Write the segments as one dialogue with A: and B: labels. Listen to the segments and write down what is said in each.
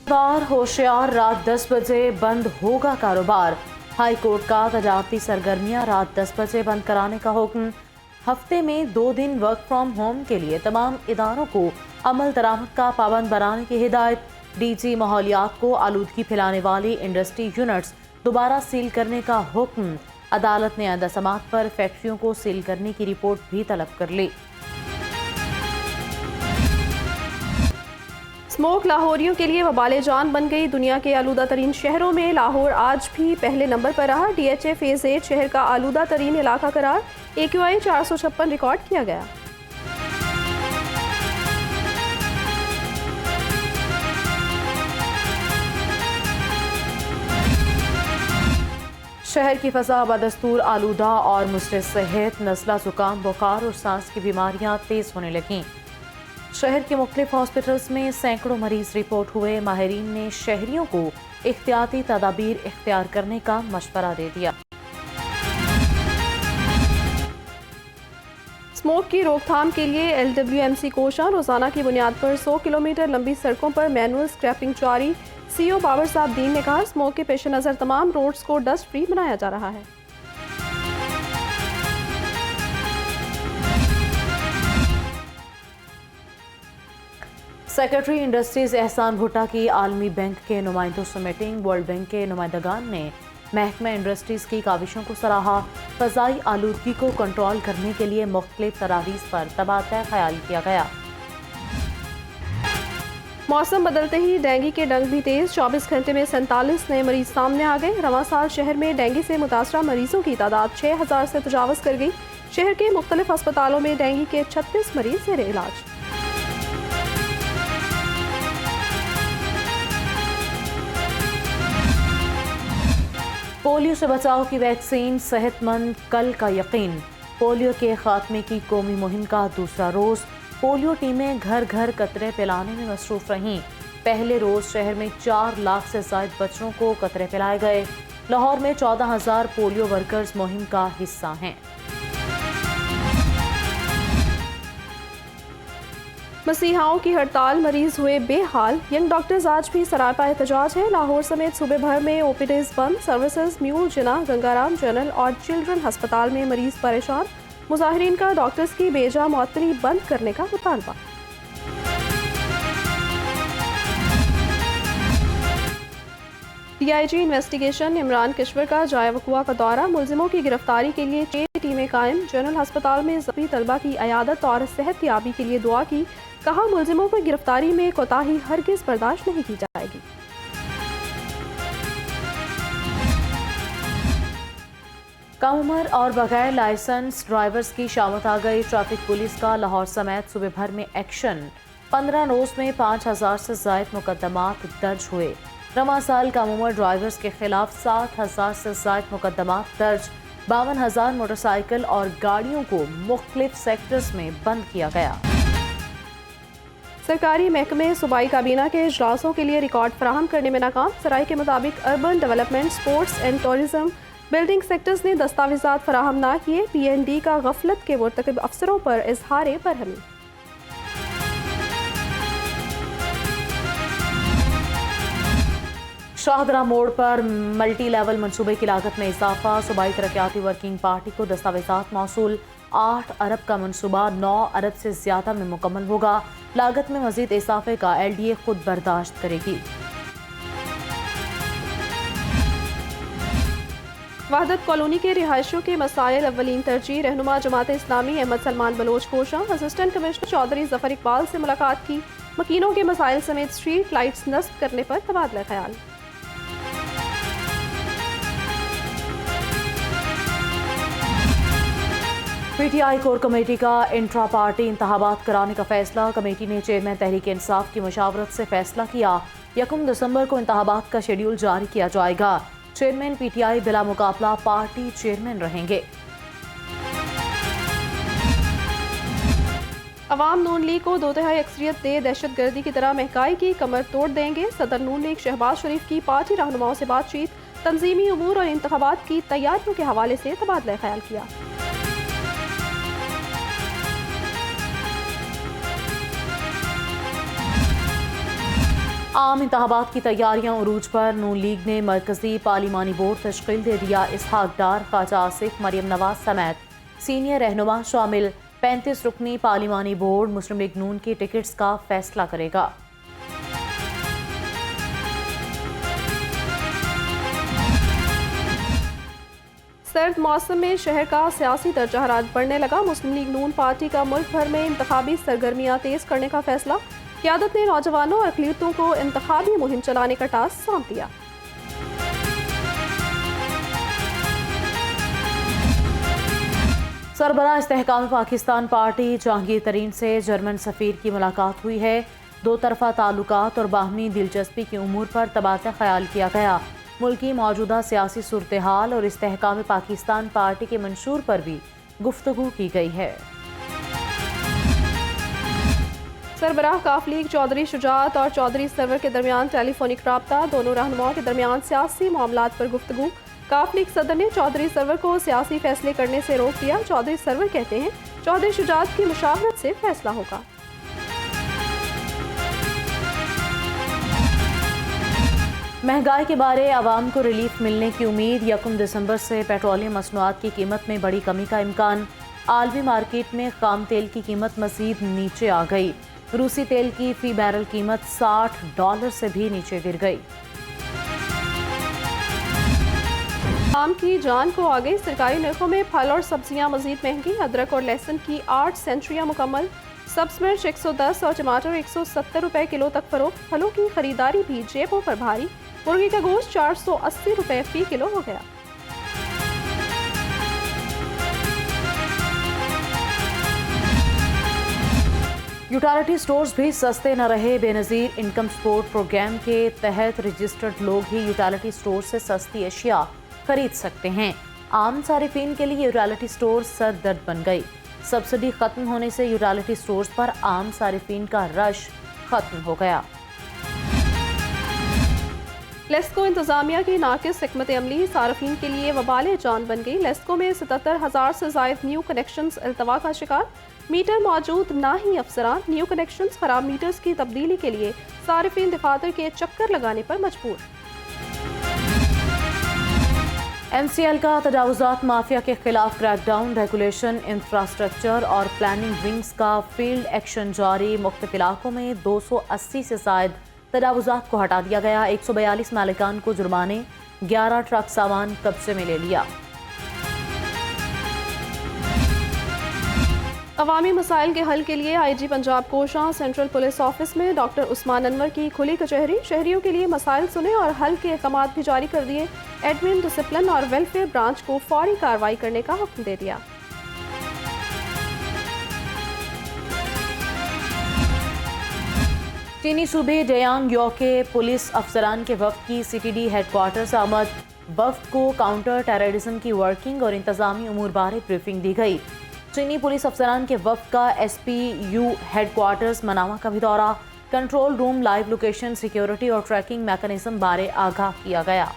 A: बार होशियार, रात 10 बजे बंद होगा कारोबार। हाई कोर्ट का तजारती सरगर्मियां रात 10 बजे बंद कराने का हुक्म। हफ्ते में 2 दिन वर्क फ्रॉम होम के लिए तमाम इदारों को अमल दरामद का पाबंद बनाने की हिदायत। डीजी माहौलियात को आलूदगी फैलाने वाली इंडस्ट्री यूनिट्स दोबारा सील करने का हुक्म। अदालत ने आइंदा समात पर फैक्ट्रियों को सील करने की रिपोर्ट भी तलब कर ली।
B: स्मोक लाहौरियों के लिए वबाले जान बन गई। दुनिया के आलूदा तरीन शहरों में लाहौर आज भी पहले नंबर पर रहा। DHA फेज 8 शहर का आलूदा तरीन इलाका करार। AQI 456 रिकॉर्ड किया गया।
A: शहर की फ़ज़ा बदस्तूर आलूदा और मुस्रिद सेहत, नज़ला, ज़ुकाम, बुखार और सांस की बीमारियां तेज़ होने लगीं। शहर के मुख्तलिफ हॉस्पिटल्स में सैकड़ों मरीज रिपोर्ट हुए। माहिरीन ने शहरियों को एहतियाती तदाबीर इख्तियार करने का मशवरा दे दिया।
B: स्मोक की रोकथाम के लिए LWMC कोशा रोजाना की बुनियाद पर 100 किलोमीटर लंबी सड़कों पर मैनुअल स्क्रैपिंग जारी। CO बाबर साहब दीन ने कहा, स्मोक के पेश नज़र तमाम रोड्स को डस्ट फ्री बनाया जा रहा है।
A: सेक्रेटरी इंडस्ट्रीज एहसान भुट्टा की आलमी बैंक के नुमाइंदों से मीटिंग। वर्ल्ड बैंक के नुमाइंदगान ने महकमा इंडस्ट्रीज की काविशों को सराहा। फ़ज़ाई आलूदगी को कंट्रोल करने के लिए मुख्तलिफ तरावीज़ पर तबादला ख्याल किया गया।
B: मौसम बदलते ही डेंगू के डंक भी तेज। 24 घंटे में 47 नए मरीज सामने आ गए। रवां साल शहर में डेंगू से मुतासरा मरीजों की तादाद 6000 से तजावज़ कर गई। शहर के मुख्तलिफ अस्पतालों में डेंगू के 36 मरीज ज़ेर इलाज।
A: पोलियो से बचाव की वैक्सीन, सेहतमंद कल का यकीन। पोलियो के खात्मे की कौमी मुहिम का दूसरा रोज। पोलियो टीमें घर घर कतरे पिलाने में मसरूफ रहीं। पहले रोज शहर में 4 लाख से ज्यादा बच्चों को कतरे पिलाए गए। लाहौर में 14,000 पोलियो वर्कर्स मुहिम का हिस्सा हैं।
B: मसीहाओं की हड़ताल, मरीज हुए बेहाल। यंग डॉक्टर्स आज भी सरापा एहतजाज है। लाहौर समेत सूबे भर में OPDs बंद। सर्विसेज म्यूल, जिना, गंगाराम जनरल और चिल्ड्रन अस्पताल में मरीज परेशान। मुजाहिरीन का डॉक्टर्स की बेजा मुअत्तली बंद करने का मुतालबा। DIG इन्वेस्टिगेशन इमरान किश्वर का जाए वकुआ का दौरा। मुलजिमों की गिरफ्तारी के लिए 6 टीमें कायम। जनरल अस्पताल में ज़ख्मी तलबा की अयादत और सेहत याबी के लिए दुआ की। कहा, मुलजिमों की गिरफ्तारी में कोताही हरगिज़ बर्दाश्त नहीं की जाएगी।
A: कम उम्र और बगैर लाइसेंस ड्राइवर्स की शामत आ गई। ट्रैफिक पुलिस का लाहौर समेत सूबे भर में एक्शन। 15 रोज में 5000 से ज्यादा मुकदमात दर्ज हुए। रवां साल कम उम्र ड्राइवर्स के खिलाफ 7000 से ज्यादा मुकदमात दर्ज। 52,000 मोटरसाइकिल और गाड़ियों को मुख्तलिफ सेक्टर्स में बंद किया गया।
B: सरकारी महकमे सूबाई काबीना के इजलासों के लिए रिकॉर्ड फराहम करने में नाकाम। सराय के मुताबिक urban development, sports and tourism, building sectors ने दस्तावेजात फराहम ना किए। PND का गफलत के मुर्तकिब अफसरों पर इजहार बरहमी।
A: शाहदरा मोड़ पर मल्टी लेवल मनसूबे की लागत में इजाफा। सूबाई तरक्याती वर्किंग पार्टी को दस्तावेजात मौसूल। 8 अरब का मनसूबा 9 अरब से ज्यादा में मुकम्मल होगा। लागत में मजीद इजाफे का LDA खुद बर्दाश्त करेगी।
B: वहदत कॉलोनी के रिहायशियों के मसाइल अव्वलीन तरजीह। रहनुमा जमात इस्लामी अहमद सलमान बलोच कोशा असिस्टेंट कमिश्नर चौधरी जफर इकबाल से मुलाकात की। मकीनों के मसाइल समेत स्ट्रीट लाइट्स नस्ब करने पर तबादला ख्याल।
A: PTI कोर कमेटी का इंट्रा पार्टी इंतखाबात कराने का फैसला। कमेटी ने चेयरमैन तहरीक इंसाफ की मशावरत से फैसला किया। 1 दिसंबर को इंतखाबात का शेड्यूल जारी किया जाएगा। चेयरमैन PTI बिला मुकाबला पार्टी चेयरमैन रहेंगे।
B: अवाम नून लीग को 2/3 अक्सरियत दे दहशत गर्दी की तरह महंगाई की कमर तोड़ देंगे। सदर नून लीग शहबाज शरीफ की पार्टी रहनुमाओं से बातचीत। तंजीमी उमूर और इंतखाबात की तैयारियों के हवाले से तबादला ख्याल किया।
A: आम इंतखाबात की तैयारियां उरूज पर। नून लीग ने मरकजी पार्लिमानी बोर्ड तश्कील दे दिया। इसहाक डार, ख्वाजा आसिफ, मरियम नवाज समेत सीनियर रहनुमा शामिल। 35 रुकनी पार्लिमानी बोर्ड मुस्लिम लीग नून की टिकट्स का फैसला करेगा।
B: सर्द मौसम में शहर का सियासी दर्जा हरारत बढ़ने लगा। मुस्लिम लीग नून पार्टी का मुल्क भर में इंतखाबी सरगर्मियां तेज करने का फैसला। क़यादत ने नौजवानों और अक़लियतों को इंतखाबी मुहिम चलाने का टास्क सौंप दिया।
A: सरबराह इस्तेहकाम पाकिस्तान पार्टी जहांगीर तरीन से जर्मन सफ़ीर की मुलाकात हुई है। दो तरफ़ा ताल्लुकात और बाहमी दिलचस्पी की उमूर पर तबादला ख्याल किया गया। मुल्क की मौजूदा सियासी सूरत हाल और इस्तेहकाम पाकिस्तान पार्टी के मंशूर पर भी गुफ्तगू की गई है।
B: सरबराह काफ लीग चौधरी शुजात और चौधरी सरवर के दरमियान टेलीफोनिक राब्ता। दोनों रहनुमाओं के दरमियान सियासी मामलात पर गुफ्तगू। काफ लीग सदर ने चौधरी सरवर को सियासी फैसले करने से रोक दिया। चौधरी सरवर कहते हैं चौधरी शुजात की मुशावरत से फैसला होगा।
A: महंगाई के बारे आवाम को रिलीफ मिलने की उम्मीद। 1 दिसंबर से पेट्रोलियम मसनूआत की कीमत में बड़ी कमी का इम्कान। आलमी मार्केट में खाम तेल की कीमत मजीद नीचे आ गई। रूसी तेल की फी बैरल कीमत $60 से भी नीचे गिर गई।
B: आम की जान को आगे। सरकारी नरखों में फल और सब्जियां मजीद महंगी। अदरक और लहसुन की 8 सेंचुरियां मुकम्मल। सब्ज मिर्च 110 और टमाटर 170 रुपए किलो तक फरोख्त। फलों की खरीदारी भी जेबों पर भारी। मुर्गी का गोश्त 480 रुपए फी किलो हो गया।
A: यूटिलिटी स्टोर्स भी सस्ते न रहे। बेनज़ीर इनकम सपोर्ट प्रोग्राम के तहत रजिस्टर्ड लोग ही यूटिलिटी स्टोर से सस्ती अशिया खरीद सकते हैं। आम सारिफीन के लिए यूटिलिटी स्टोर सर दर्द बन गई। सब्सिडी खत्म होने से यूटिलिटी स्टोर्स पर आम सारिफीन का रश खत्म हो गया।
B: लेस्को इंतजामिया की नाकिस हिकमत अमली सार्फिन के लिए वबाल जान बन गई। लेस्को में 77,000 से ज़ायद न्यू कनेक्शंस अल्तवा का शिकार। मीटर मौजूद ना ही अफसरान। न्यू कनेक्शंस खराब मीटर्स की तब्दीली के लिए सार्फिन दफातर के चक्कर लगाने पर मजबूर।
A: MCL का तजावुज़ात माफिया के खिलाफ क्रैकडाउन। रेगुलेशन, इंफ्रास्ट्रक्चर और प्लानिंग विंग्स का फील्ड एक्शन जारी। मुख्तलिफ इलाकों में 280 से ज़ायद तजावुज़ात को हटा दिया गया। 142 मालिकान को जुर्माने। 11 ट्रक सामान कब्जे में ले लिया।
B: अवामी मसाइल के हल के लिए IG पंजाब कोशां। सेंट्रल पुलिस ऑफिस में डॉक्टर उस्मान अनवर की खुली कचहरी। शहरियों के लिए मसाइल सुने और हल के अहकाम भी जारी कर दिए। एडमिन, डिसिप्लिन और वेलफेयर ब्रांच को फौरी कार्रवाई करने का हुक्म दे दिया।
A: चीनी सूबे जयांग यो के पुलिस अफसरान के वफ्द की CTD हेडक्वार्टर से आमद। वफ्द को काउंटर टेररिज्म की वर्किंग और इंतजामी उमूर बारे ब्रीफिंग दी गई। चीनी पुलिस अफसरान के वफ्द का SPU हेडक्वार्टर्स मनावा का भी दौरा। Control room, live location, security और ट्रैकिंग मैकेनिज्म बारे आगाह किया गया।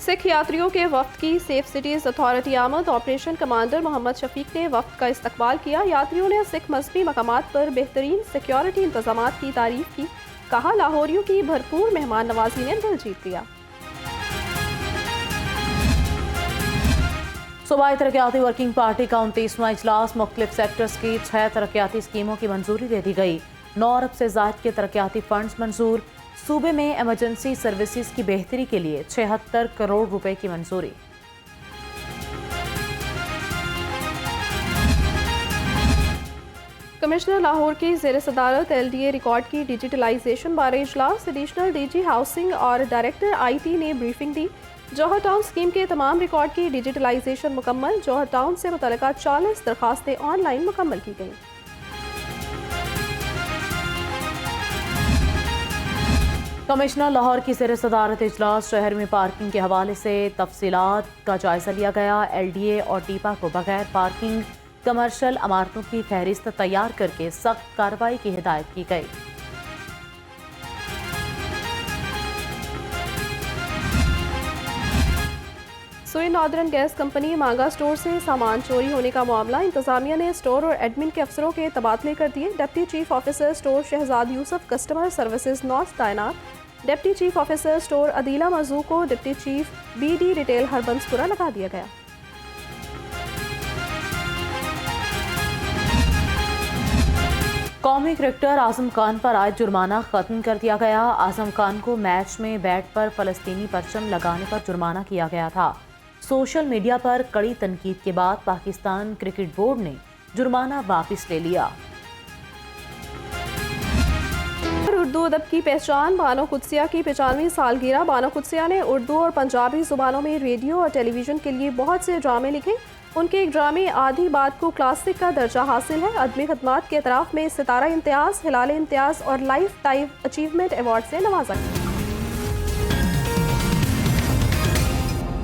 B: सिख यात्रियों के वफ्द की सेफ सिटीज़ अथॉरिटी आमद। ऑपरेशन कमांडर मोहम्मद शफीक ने वफ्द का इस्तकबाल किया। यात्रियों ने सिख मजहबी मकामात पर बेहतरीन सिक्योरिटी इंतजाम की तारीफ की। कहा लाहौरियों की भरपूर मेहमान नवाजी ने दिल जीत लिया।
A: सूबाई तरक्याती वर्किंग पार्टी का 29वां इजलास। मुख्तलिफ सेक्टर्स की 6 तरक्याती स्कीमों की मंजूरी दे दी गई। 9 अरब से ज़ायद के तरक्याती फंड्स मंजूर। सूबे में एमरजेंसी सर्विसेज की बेहतरी के लिए 76 करोड़ रुपए की मंजूरी।
B: कमिश्नर लाहौर की ज़ेर सदारत LDA रिकॉर्ड की डिजिटलाइजेशन बारे इजलास। एडिशनल DG हाउसिंग और डायरेक्टर IT ने ब्रीफिंग दी। जौहर टाउन स्कीम के तमाम रिकॉर्ड की डिजिटलाइजेशन मुकम्मल। जौहर टाउन से मुतल्लिका 40 दरखास्तें ऑनलाइन मुकम्मल की गई।
A: कमिश्नर लाहौर की ज़ेर सदारत इजलास। शहर में पार्किंग के हवाले से तफसीलात का जायजा लिया गया। LDA और टीपा को बगैर पार्किंग कमर्शल इमारतों की फहरिस्त तैयार करके सख्त कार्रवाई की हिदायत की गई।
B: हुए नॉर्दर्न गैस कंपनी मांगा स्टोर से सामान चोरी होने का मामला, इंतजामिया ने स्टोर और एडमिन के अफसरों के तबादले कर दिए। Deputy chief officer store Shahzad Yousuf customer services north तैनात। Deputy chief officer store Adeela मजू को deputy chief BD retail Harbanspura लगा दिया गया।
A: कौमी क्रिकेटर आजम खान पर आयद जुर्माना खत्म कर दिया गया। आजम खान को मैच में बैट पर फलस्तीनी परचम लगाने पर जुर्माना किया गया था। सोशल मीडिया पर कड़ी तनकीद के बाद पाकिस्तान क्रिकेट बोर्ड ने जुर्माना वापस ले लिया।
B: उर्दू अदब की पहचान बानो कुदसिया की 95वीं सालगिरह। बानो कुदसिया ने उर्दू और पंजाबी जुबानों में रेडियो और टेलीविज़न के लिए बहुत से ड्रामे लिखे। उनके एक ड्रामे आधी बात को क्लासिक का दर्जा हासिल है। अदबी खदमात के एतराफ़ में सितारा इम्तियाज़, हिलाल इम्तियाज़ और लाइफ टाइम अचीवमेंट अवार्ड से नवाजा गया।